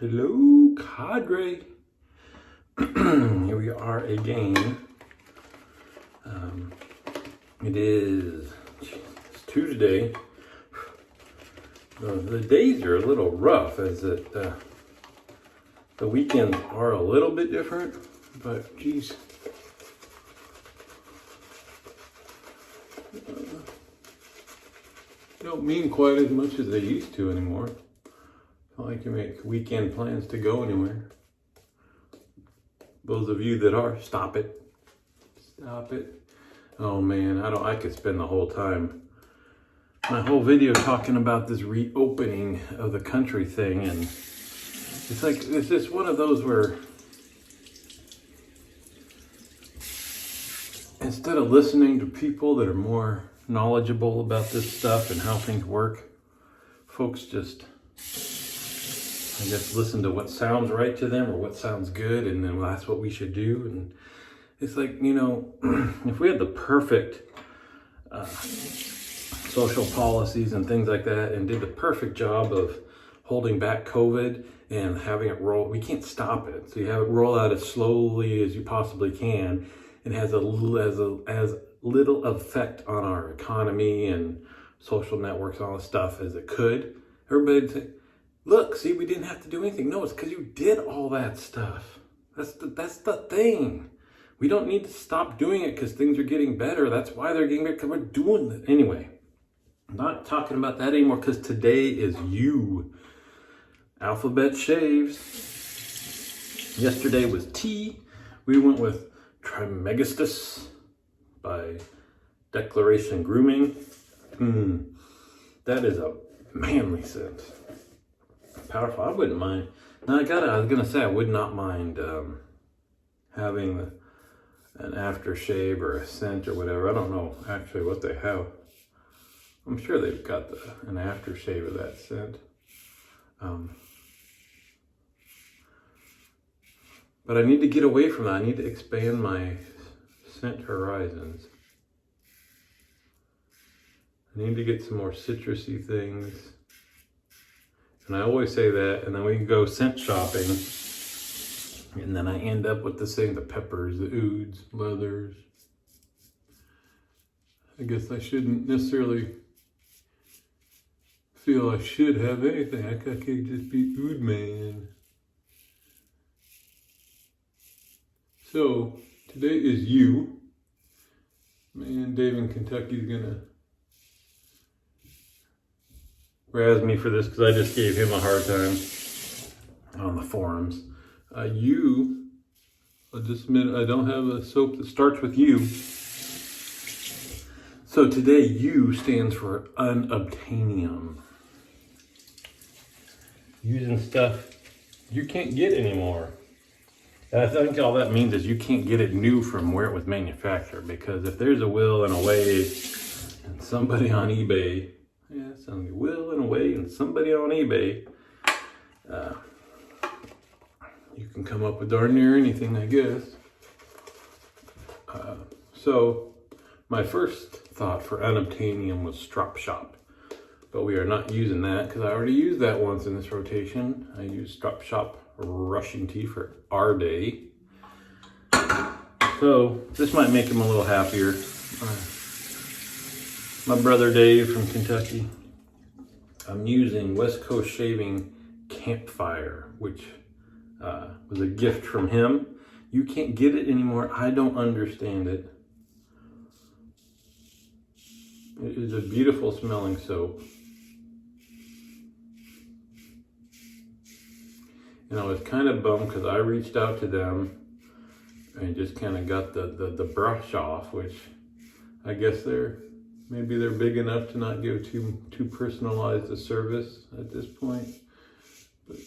Hello, cadre. Here we are again. It's Tuesday. The days are a little rough as the weekends are a little bit different, but geez. Don't mean quite as much as they used to anymore. It's not like you make weekend plans to go anywhere. Those of you that are, stop it. Stop it. Oh man, I could spend the whole time, my whole video talking about this reopening of the country thing, and it's just one of those where instead of listening to people that are more knowledgeable about this stuff and how things work, folks just, I guess, listen to what sounds right to them or what sounds good, and then, well, that's what we should do. And it's like, if we had the perfect social policies and things like that and did the perfect job of holding back COVID and having it roll, we can't stop it. So you have it roll out as slowly as you possibly can, and has as little effect on our economy and social networks and all this stuff as it could. Everybody'd say, look, see, we didn't have to do anything. No, it's because you did all that stuff. That's the thing. We don't need to stop doing it because things are getting better. That's why they're getting better, because we're doing it. Anyway, I'm not talking about that anymore because today is you. Alphabet shaves. Yesterday was T. We went with Trismegistus by Declaration Grooming. That is a manly scent. Powerful. I wouldn't mind. Now I was gonna say I would not mind having an aftershave or a scent or whatever. I don't know actually what they have. I'm sure they've got an aftershave of that scent. But I need to get away from that. I need to expand my scent horizons. I need to get some more citrusy things. And I always say that, and then we can go scent shopping. And then I end up with the peppers, the ouds, leathers. I guess I shouldn't necessarily feel I should have anything. I can't just be oud man. So, today is you. Man, Dave in Kentucky's gonna razz me for this because I just gave him a hard time on the forums. I'll just admit I don't have a soap that starts with U. So today U stands for Unobtainium. Using stuff you can't get anymore. And I think all that means is you can't get it new from where it was manufactured, because if there's a will and a way and somebody on eBay, a will and a way and somebody on eBay, you can come up with darn near anything, I guess. So my first thought for Unobtainium was Strop Shop, but we are not using that because I already used that once in this rotation. I used Strop Shop Rushing Tea for our day. So this might make him a little happier. My brother Dave from Kentucky, I'm using West Coast Shaving Campfire, which was a gift from him. You can't get it anymore. I don't understand it. It is a beautiful smelling soap. And I was kind of bummed because I reached out to them and just kind of got the brush off, which I guess maybe they're big enough to not give too personalized a service at this point. But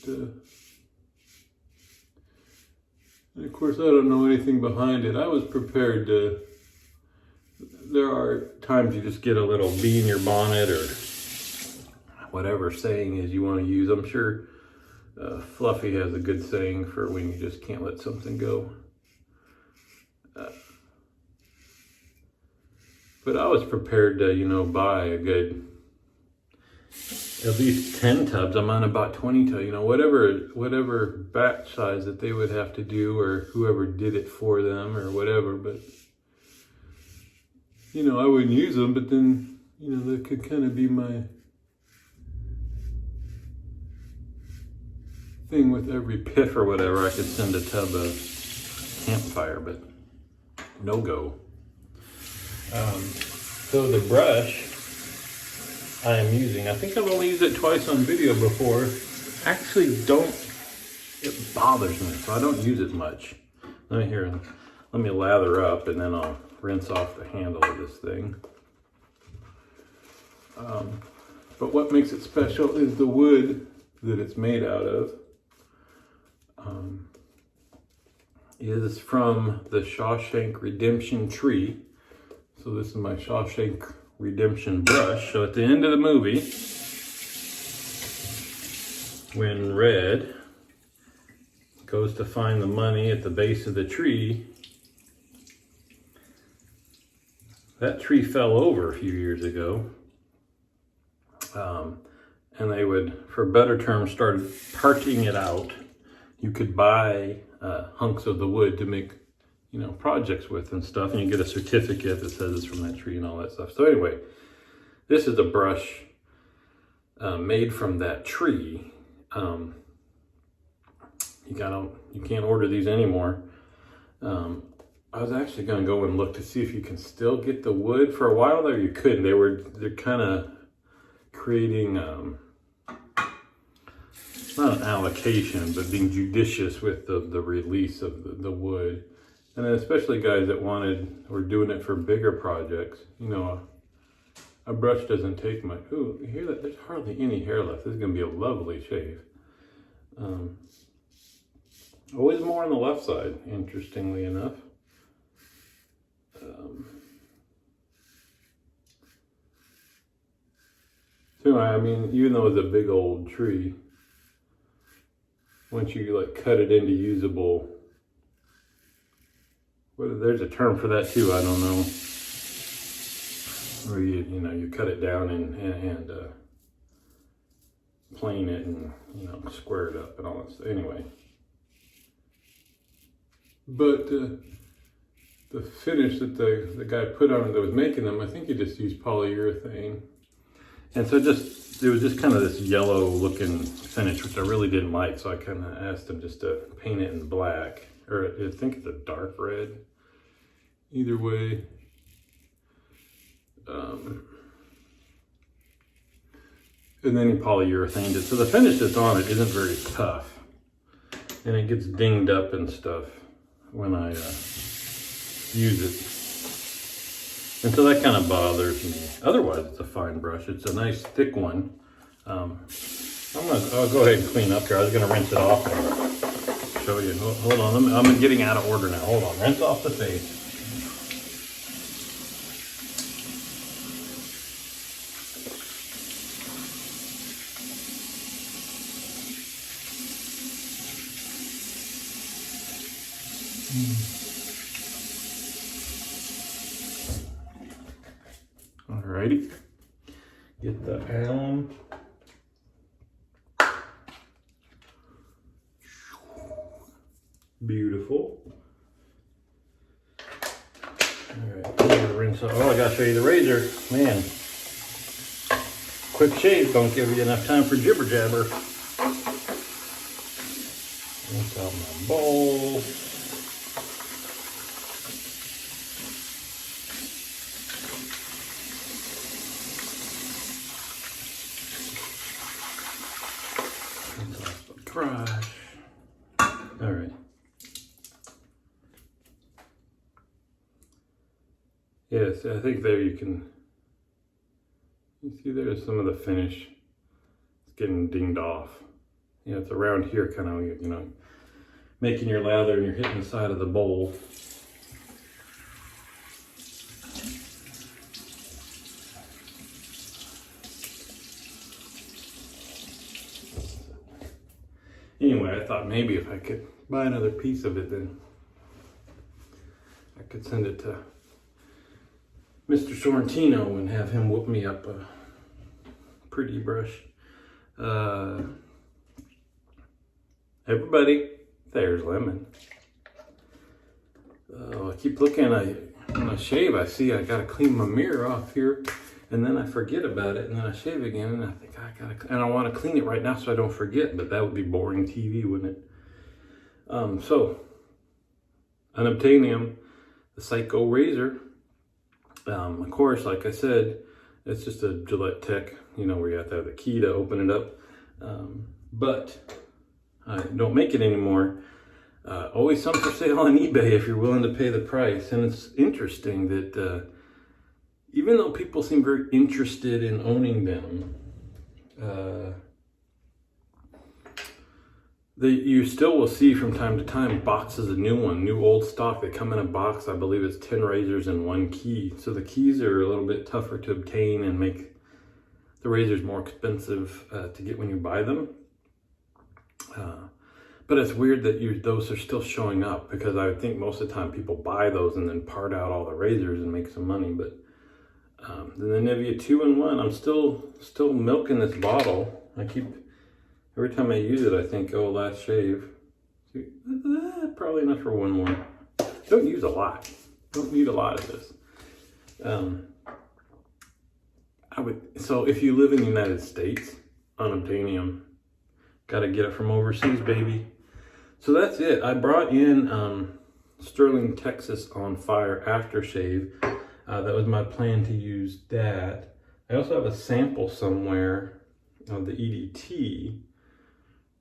and of course I don't know anything behind it. I was prepared to. There are times you just get a little bee in your bonnet or whatever saying is you want to use. I'm sure Fluffy has a good saying for when you just can't let something go. But I was prepared to, buy a good at least 10 tubs. I'm on about 20 tubs, you know, whatever batch size that they would have to do, or whoever did it for them or whatever. But, you know, I wouldn't use them, but then, you know, that could kind of be my thing with every piff or whatever. I could send a tub of Campfire, but no go. So the brush I am using, I think I've only used it twice on video before. Actually it bothers me, so I don't use it much. Let me lather up and then I'll rinse off the handle of this thing. But what makes it special is the wood that it's made out of. It is from the Shawshank Redemption tree. So this is my Shawshank Redemption brush. So at the end of the movie, when Red goes to find the money at the base of the tree, that tree fell over a few years ago. And they would, for better terms, started parting it out. You could buy hunks of the wood to make, you know, projects with and stuff, and you get a certificate that says it's from that tree and all that stuff. So anyway, this is a brush made from that tree. You can't order these anymore. I was actually going to go and look to see if you can still get the wood. For a while there, you couldn't. They're kind of creating not an allocation, but being judicious with the release of the wood. And then especially guys that were doing it for bigger projects. You know, a brush doesn't take much. Ooh, you hear that? There's hardly any hair left. This is going to be a lovely shave. Always more on the left side, interestingly enough. So I mean, even though it's a big old tree, once you like cut it into usable, there's a term for that too, I don't know. Where you cut it down and plane it and, you know, square it up and all that stuff. Anyway. But the finish that the guy put on it that was making them, I think he just used polyurethane. And so it was just kind of this yellow looking finish, which I really didn't like. So I kind of asked him just to paint it in black, or I think it's a dark red. Either way. And then he polyurethaned it. So the finish that's on it isn't very tough. And it gets dinged up and stuff when I use it. And so that kind of bothers me. Otherwise, it's a fine brush. It's a nice thick one. I'll go ahead and clean up here. I was gonna rinse it off and show you. Hold on, I'm getting out of order now. Hold on, rinse off the face. Alrighty, get the elm. Beautiful. Alright, rinse off. Oh, I gotta show you the razor. Man, quick shave don't give you enough time for jibber jabber. Rinse out my bowl. Brush. All right. Yes, I think there you see there's some of the finish. It's getting dinged off. You know, it's around here kind of, you know, making your lather and you're hitting the side of the bowl. Anyway, I thought maybe if I could buy another piece of it, then I could send it to Mr. Sorrentino and have him whoop me up a pretty brush. Everybody, there's lemon. I keep looking, when I shave, I see I gotta clean my mirror off here, and then I forget about it, and then I shave again, and I think and I wanna clean it right now so I don't forget, but that would be boring TV, wouldn't it? So, Unobtainium, the Psycho razor. Of course, like I said, it's just a Gillette Tech, you know, where you have to have the key to open it up. But I don't make it anymore. Always some for sale on eBay if you're willing to pay the price. And it's interesting that even though people seem very interested in owning them, you still will see from time to time boxes of new old stock. They come in a box, I believe it's 10 razors and 1 key. So the keys are a little bit tougher to obtain and make the razors more expensive to get when you buy them. But it's weird that those are still showing up, because I think most of the time people buy those and then part out all the razors and make some money. But then the Nivea 2-in-1, I'm still milking this bottle. Every time I use it, I think, oh, last shave. Probably enough for one more. Don't use a lot. Don't need a lot of this. So if you live in the United States, Unobtainium, gotta get it from overseas, baby. So that's it. I brought in Sterling, Texas On Fire aftershave. That was my plan to use that. I also have a sample somewhere of the EDT.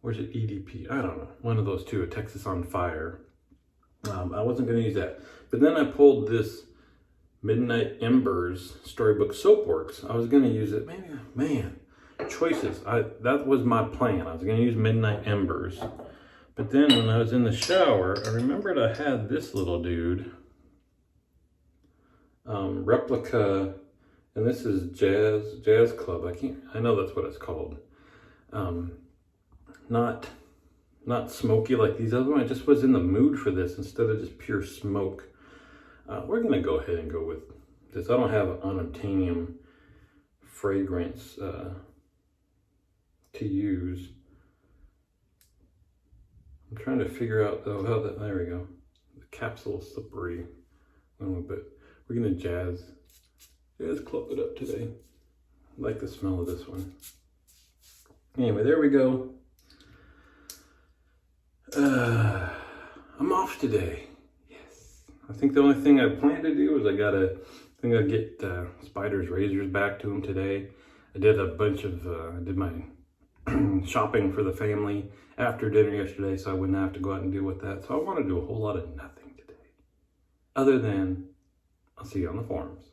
Where's it? EDP? I don't know. One of those two, a Texas On Fire. I wasn't going to use that. But then I pulled this Midnight Embers Storybook Soapworks. I was going to use it. Maybe, man, choices. That was my plan. I was going to use Midnight Embers. But then when I was in the shower, I remembered I had this little dude. Replica, and this is Jazz Club. I know that's what it's called. Not smoky like these other ones. I just was in the mood for this instead of just pure smoke. We're gonna go ahead and go with this. I don't have an Unobtainium fragrance to use. I'm trying to figure out though how that, there we go. The capsule is slippery a little bit. We're gonna jazz club it up today. I like the smell of this one. Anyway, there we go. I'm off today. Yes. I think the only thing I plan to do is I'd get Spider's razors back to him today. I did a bunch of, I did my shopping for the family after dinner yesterday, so I wouldn't have to go out and deal with that. So I want to do a whole lot of nothing today. Other than, I'll see you on the forums.